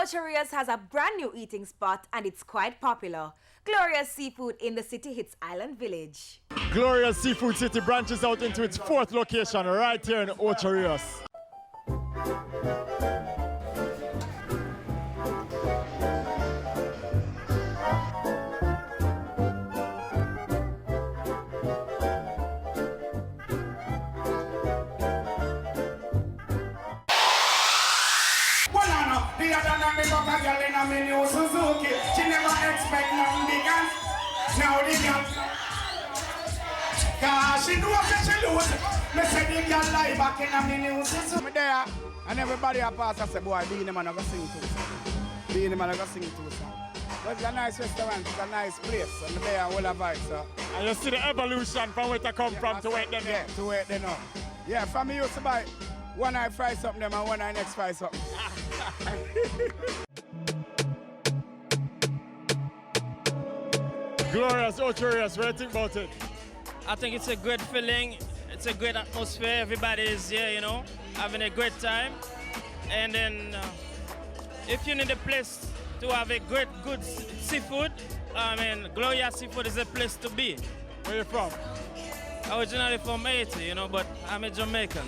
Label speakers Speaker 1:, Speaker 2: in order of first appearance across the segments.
Speaker 1: Ocherias has a brand new eating spot and it's quite popular. Glorious Seafood in the city hits Island Village.
Speaker 2: Glorious Seafood City branches out into its 4th location right here in Ocherias.
Speaker 3: The other night me got a girl in a me new Suzuki. She never expect nothing big and now the girl. Cause she knows that she lose. Me say the girl lie back in a me new Suzuki. Me there and everybody a pass and say, boy, Beenie man I go sing too. Beenie man I go sing too. But it's a nice restaurant, it's a nice place. And me there all a vibe, so.
Speaker 2: And you see the evolution from where it come from to where them
Speaker 3: yeah, to where they know. Yeah, from me used to buy one eye fry something them and one eye next fry something.
Speaker 2: Glorious Ocherias, what do you think about it?
Speaker 4: I think it's a good feeling, it's a great atmosphere, everybody is here, you know, having a great time. And then if you need a place to have a good seafood, I mean, Glorious Seafood is a place to be.
Speaker 2: Where you from?
Speaker 4: Originally from Haiti, you know, but I'm a Jamaican.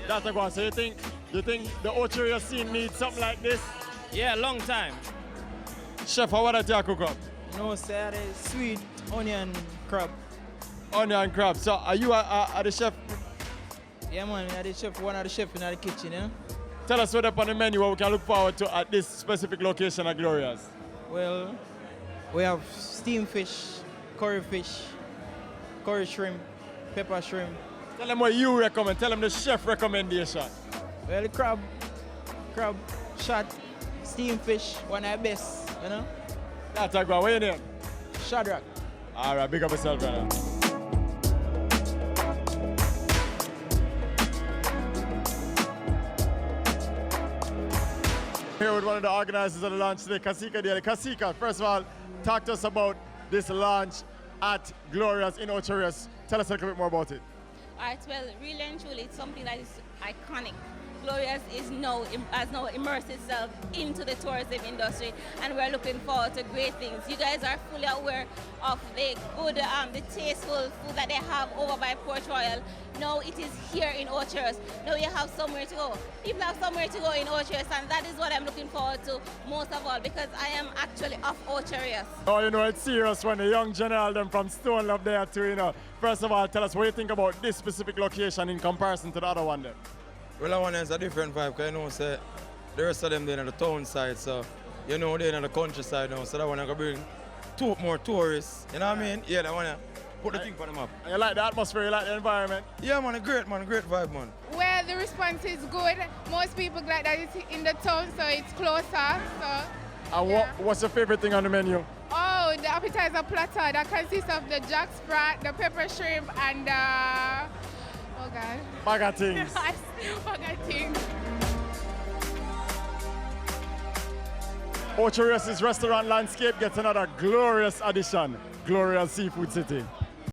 Speaker 2: That's a go. So you think the Ocherias scene needs something like this?
Speaker 4: Yeah, long time.
Speaker 2: Chef, how would you cook up?
Speaker 5: No, sir, it's sweet onion crab.
Speaker 2: Onion crab. So are you the chef?
Speaker 5: Yeah, man, I'm the chef, one of the chefs in the kitchen, you know?
Speaker 2: Tell us what up on the menu what we can look forward to at this specific location at Glorious.
Speaker 5: Well, we have steamed fish, curry shrimp, pepper shrimp.
Speaker 2: Tell them what you recommend. Tell them the chef recommendation.
Speaker 5: Well, the crab shot, steamed fish, one of the best, you know?
Speaker 2: That's a go. What's your name?
Speaker 5: Shadrach.
Speaker 2: All right, big up yourself, brother. Here with one of the organizers of the launch today, Kasika Daly. Kasika, first of all, talk to us about this launch at Glorious in Ocherias. Tell us a little bit more about it.
Speaker 6: All right, well, really and truly, it's something that is iconic. Glorious has now immersed itself into the tourism industry, and we're looking forward to great things. You guys are fully aware of the good, the tasteful food that they have over by Port Royal. Now it is here in Ocherias. Now you have somewhere to go. People have somewhere to go in Ocherias, and that is what I'm looking forward to most of all, because I am actually of Ocherias.
Speaker 2: Oh, you know, it's serious when the young general them from Stone Love there too, you know. First of all, tell us what you think about this specific location in comparison to the other one there.
Speaker 7: Well, that one is a different vibe, because you know, say, the rest of them they're in the town side, so you know they're in the countryside now, so that one I can bring more tourists, you know what I mean? Yeah, that one put the thing for them up.
Speaker 2: And you like the atmosphere, you like the environment?
Speaker 7: Yeah, man, great vibe, man.
Speaker 8: Well, the response is good. Most people like that it's in the town, so it's closer. So.
Speaker 2: And
Speaker 8: yeah.
Speaker 2: what's your favorite thing on the menu?
Speaker 8: Oh, the appetizer platter that consists of the jack sprat, the pepper shrimp, and oh God.
Speaker 2: Bag of things.
Speaker 8: Bag of things.
Speaker 2: Ocherias' restaurant landscape gets another glorious addition. Glorious Seafood City.